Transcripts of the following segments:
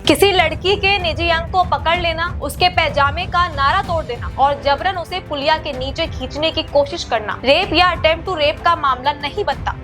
किसी लड़की के निजी अंग को पकड़ लेना, उसके पैजामे का नारा तोड़ देना और जबरन उसे पुलिया के नीचे खींचने की कोशिश करना रेप या अटेम्प्ट टू रेप का मामला नहीं बनता।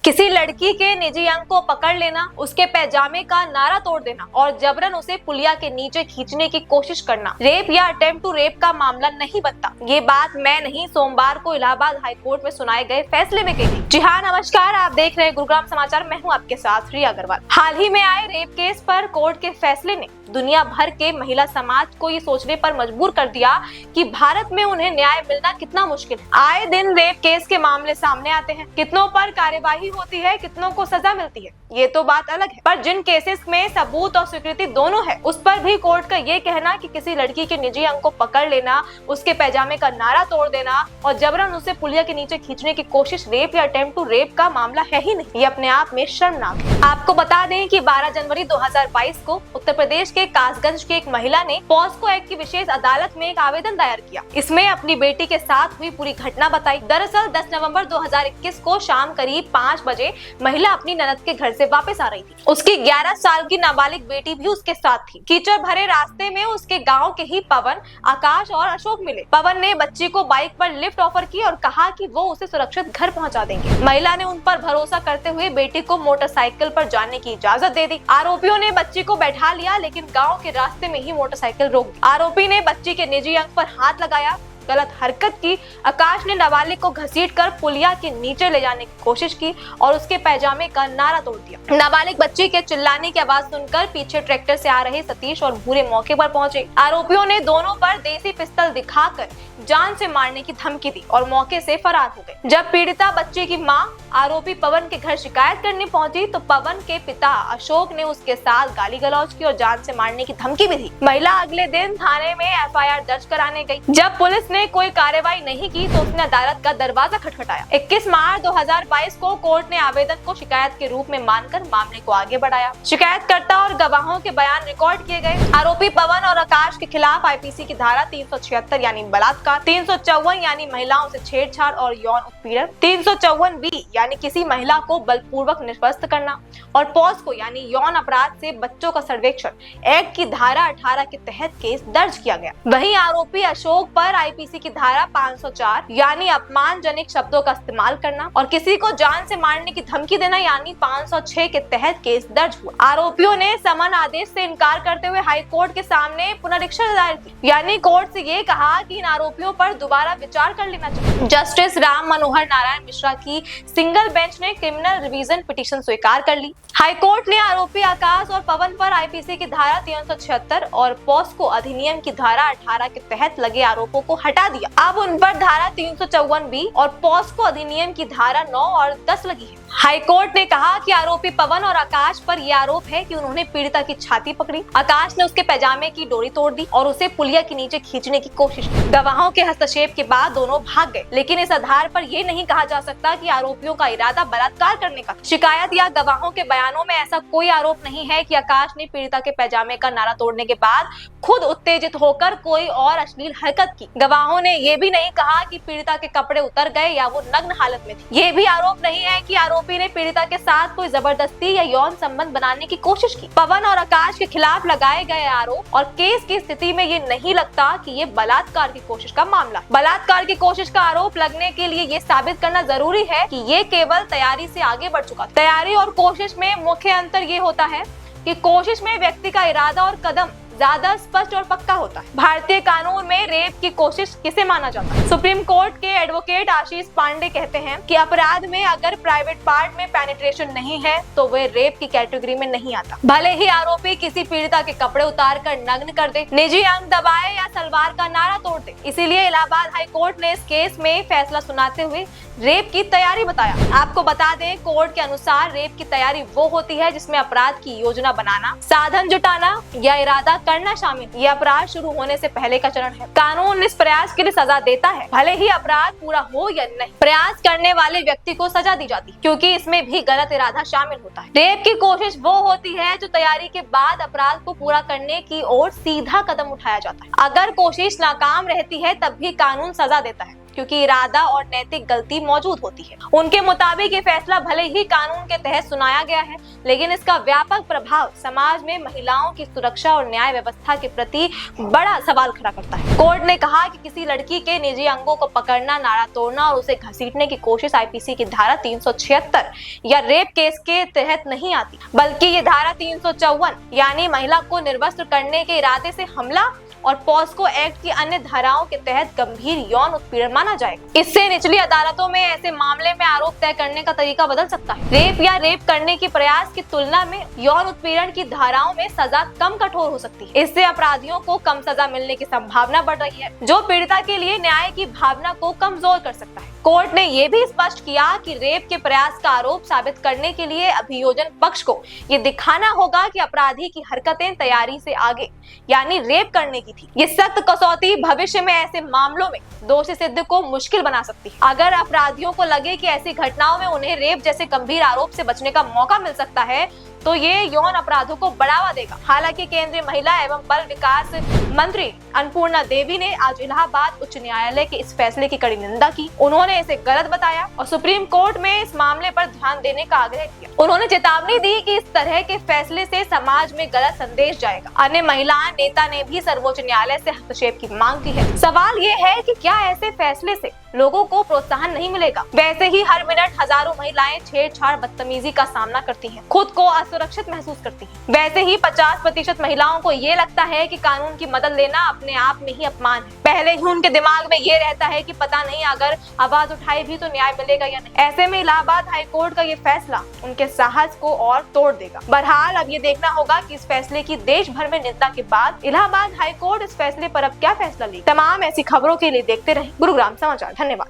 किसी लड़की के निजी अंग को पकड़ लेना, उसके पैजामे का नारा तोड़ देना और जबरन उसे पुलिया के नीचे खींचने की कोशिश करना रेप या अटेम्प्ट टू रेप का मामला नहीं बनता। ये बात मैं नहीं, सोमवार को इलाहाबाद हाई कोर्ट में सुनाए गए फैसले में कही। जी हाँ, नमस्कार, आप देख रहे हैं गुरुग्राम समाचार। मैं हूँ आपके साथ रिया अग्रवाल। हाल ही में आए रेप केस पर कोर्ट के फैसले ने दुनिया भर के महिला समाज को ये सोचने पर मजबूर कर दिया कि भारत में उन्हें न्याय मिलना कितना मुश्किल है। आए दिन रेप केस के मामले सामने आते हैं, कितनों पर कार्यवाही होती है, कितनों को सजा मिलती है, ये तो बात अलग है। पर जिन केसेस में सबूत और स्वीकृति दोनों है, उस पर भी कोर्ट का ये कहना कि किसी लड़की के निजी अंग को पकड़ लेना, उसके पैजामे का नारा तोड़ देना और जबरन उसे पुलिया के नीचे खींचने की कोशिश रेप या अटेम्प्ट टू रेप का मामला है ही नहीं, ये अपने आप में शर्मनाक है। आपको बता दें कि 12 जनवरी 2022 को उत्तर प्रदेश के कासगंज की एक महिला ने पॉस्को एक्ट की विशेष अदालत में एक आवेदन दायर किया। इसमें अपनी बेटी के साथ हुई पूरी घटना बताई। दरअसल 10 नवंबर 2021 को शाम करीब 5 बजे महिला अपनी ननद के घर से वापस आ रही थी। उसकी 11 साल की नाबालिग बेटी भी उसके साथ थी। कीचड़ भरे रास्ते में उसके गांव के ही पवन, आकाश और अशोक मिले। पवन ने बच्ची को बाइक पर लिफ्ट ऑफर की और कहा कि वो उसे सुरक्षित घर पहुंचा देंगे। महिला ने उन पर भरोसा करते हुए बेटी को मोटरसाइकिल पर जाने की इजाजत दे दी। आरोपियों ने बच्ची को बैठा लिया, लेकिन गांव के रास्ते में ही मोटरसाइकिल रोक दी। आरोपी ने बच्ची के निजी अंग पर हाथ लगाया, गलत हरकत की। आकाश ने नाबालिग को घसीटकर पुलिया के नीचे ले जाने की कोशिश की और उसके पैजामे का नारा तोड़ दिया। नाबालिग बच्ची के चिल्लाने की आवाज सुनकर पीछे ट्रैक्टर से आ रहे सतीश और भूरे मौके पर पहुंचे। आरोपियों ने दोनों पर देसी पिस्तौल दिखाकर जान से मारने की धमकी दी और मौके से फरार हो गए। जब पीड़िता बच्चे की मां आरोपी पवन के घर शिकायत करने पहुंची तो पवन के पिता अशोक ने उसके साथ गाली गलौज की और जान से मारने की धमकी भी दी। महिला अगले दिन थाने में एफआईआर दर्ज कराने गई। जब पुलिस ने कोई कार्रवाई नहीं की तो उसने अदालत का दरवाजा खटखटाया। 21 मार्च 2022 को कोर्ट ने आवेदन को शिकायत के रूप में मानकर मामले को आगे बढ़ाया। शिकायतकर्ता और गवाहों के बयान रिकॉर्ड किए गए। आरोपी पवन और आकाश के खिलाफ आईपीसी की धारा 376 यानी बलात्कार, 354 यानी महिलाओं से छेड़छाड़ और यौन उत्पीड़न, 354 बी यानी किसी महिला को बलपूर्वक निर्वस्त्र करना और पॉस्को यानी यौन अपराध से बच्चों का सर्वेक्षण एक्ट की धारा 18 के तहत केस दर्ज किया गया। वहीं आरोपी अशोक पर आईपीसी की धारा 504 यानी अपमानजनक शब्दों का इस्तेमाल करना और किसी को जान से मारने की धमकी देना यानी 506 के तहत केस दर्ज हुआ। आरोपियों ने समन आदेश से इनकार करते हुए हाई कोर्ट के सामने पुनरीक्षण दायर की, यानी कोर्ट से ये कहा कि इन आरोपियों पर दोबारा विचार कर लेना चाहिए। जस्टिस राम मनोहर नारायण मिश्रा की सिंगल बेंच ने क्रिमिनल रिवीजन पिटीशन स्वीकार कर ली। हाई कोर्ट ने आरोपी आकाश और पवन पर आईपीसी की धारा 376 और पॉस्को अधिनियम की धारा 18 के तहत लगे आरोपों को हटा दिया। अब उन पर धारा 354 बी और पॉस्को अधिनियम की धारा 9 और 10 लगी है। हाई कोर्ट ने कहा कि आरोपी पवन और आकाश पर यह आरोप है कि उन्होंने पीड़िता की छाती पकड़ी, आकाश ने उसके पैजामे की डोरी तोड़ दी और उसे पुलिया के नीचे खींचने की कोशिश की। गवाहों के हस्तक्षेप के बाद दोनों भाग गए, लेकिन इस आधार पर यह नहीं कहा जा सकता कि आरोपियों का इरादा बलात्कार करने का। शिकायत या गवाहों के बयानों में ऐसा कोई आरोप नहीं है कि आकाश ने पीड़िता के पैजामे का नारा तोड़ने के बाद खुद उत्तेजित होकर कोई और अश्लील हरकत की। गवाहों ने यह भी नहीं कहा कि पीड़िता के कपड़े उतर गए या वो नग्न हालत में थी। ये भी आरोप नहीं है कि आरोपी ने पीड़िता के साथ कोई जबरदस्ती या यौन संबंध बनाने की कोशिश की। पवन और आकाश के खिलाफ लगाए गए आरोप और केस की स्थिति में ये नहीं लगता कि ये बलात्कार की कोशिश का मामला। बलात्कार की कोशिश का आरोप लगने के लिए ये साबित करना जरूरी है कि ये केवल तैयारी से आगे बढ़ चुका था। तैयारी और कोशिश में मुख्य अंतर ये होता है कि कोशिश में व्यक्ति का इरादा और कदम ज्यादा स्पष्ट और पक्का होता है। भारतीय कानून में रेप की कोशिश किसे माना जाता है? सुप्रीम कोर्ट के एडवोकेट आशीष पांडे कहते हैं कि अपराध में अगर प्राइवेट पार्ट में पेनिट्रेशन नहीं है तो वे रेप की कैटेगरी में नहीं आता। भले ही आरोपी किसी पीड़िता के कपड़े उतार कर नग्न कर दे, निजी अंग दबाए या सलवार का नारा तोड़ दे। इसीलिए इलाहाबाद हाई कोर्ट ने इस केस में फैसला सुनाते हुए रेप की तैयारी बताया। आपको बता दें, कोर्ट के अनुसार रेप की तैयारी वो होती है जिसमें अपराध की योजना बनाना, साधन जुटाना या इरादा करना शामिल। ये अपराध शुरू होने से पहले का चरण है। कानून इस प्रयास के लिए सजा देता है, भले ही अपराध पूरा हो या नहीं। प्रयास करने वाले व्यक्ति को सजा दी जाती है क्योंकि इसमें भी गलत इरादा शामिल होता है। रेप की कोशिश वो होती है जो तैयारी के बाद अपराध को पूरा करने की ओर सीधा कदम उठाया जाता है। अगर कोशिश नाकाम रहती है तब भी कानून सजा देता है। क्योंकि इरादा और नैतिक गलती मौजूद होती है। उनके मुताबिक ये फैसला भले ही कानून के तहत सुनाया गया है, लेकिन इसका व्यापक प्रभाव समाज में महिलाओं की सुरक्षा और न्याय व्यवस्था के प्रति बड़ा सवाल खड़ा करता है। कोर्ट ने कहा कि किसी लड़की के निजी अंगों को पकड़ना, नाड़ा तोड़ना और उसे घसीटने की कोशिश आईपीसी की धारा 376 या रेप केस के तहत नहीं आती, बल्कि ये धारा 354 यानी महिला को निर्वस्त्र करने के इरादे से हमला और पॉस्को एक्ट की अन्य धाराओं के तहत गंभीर यौन उत्पीड़न माना जाएगा। इससे निचली अदालतों में ऐसे मामले में आरोप तय करने का तरीका बदल सकता है। रेप या रेप करने के प्रयास की तुलना में यौन उत्पीड़न की धाराओं में सजा कम कठोर हो सकती है। इससे अपराधियों को कम सजा मिलने की संभावना बढ़ रही है, जो पीड़िता के लिए न्याय की भावना को कमजोर कर सकता है। कोर्ट ने यह भी स्पष्ट किया कि रेप के प्रयास का आरोप साबित करने के लिए अभियोजन पक्ष को ये दिखाना होगा कि अपराधी की हरकतें तैयारी से आगे यानी रेप करने की थी। ये सख्त कसौटी भविष्य में ऐसे मामलों में दोषी सिद्ध को मुश्किल बना सकती है। अगर अपराधियों को लगे कि ऐसी घटनाओं में उन्हें रेप जैसे गंभीर आरोप से बचने का मौका मिल सकता है, तो ये यौन अपराधों को बढ़ावा देगा। हालांकि केंद्रीय महिला एवं बाल विकास मंत्री अन्नपूर्णा देवी ने आज इलाहाबाद उच्च न्यायालय के इस फैसले की कड़ी निंदा की। उन्होंने इसे गलत बताया और सुप्रीम कोर्ट में इस मामले पर ध्यान देने का आग्रह किया। उन्होंने चेतावनी दी कि इस तरह के फैसले से समाज में गलत संदेश जाएगा। अन्य महिला नेता ने भी सर्वोच्च न्यायालय से हस्तक्षेप की मांग की है। सवाल ये है कि क्या ऐसे फैसले से लोगों को प्रोत्साहन नहीं मिलेगा? वैसे ही हर मिनट हजारों महिलाएं छेड़छाड़, बदतमीजी का सामना करती हैं, खुद को असुरक्षित महसूस करती हैं। वैसे ही 50% महिलाओं को ये लगता है कि कानून की मदद लेना अपने आप में ही अपमान है। पहले ही उनके दिमाग में ये रहता है कि पता नहीं अगर आवाज उठाई भी तो न्याय मिलेगा या नहीं। ऐसे में इलाहाबाद हाईकोर्ट का ये फैसला उनके साहस को और तोड़ देगा। बहरहाल अब ये देखना होगा कि इस फैसले की देश भर में निंदा के बाद इलाहाबाद हाईकोर्ट इस फैसले पर अब क्या फैसला लेगी। तमाम ऐसी खबरों के लिए देखते रहें गुरुग्राम समाचार। धन्यवाद।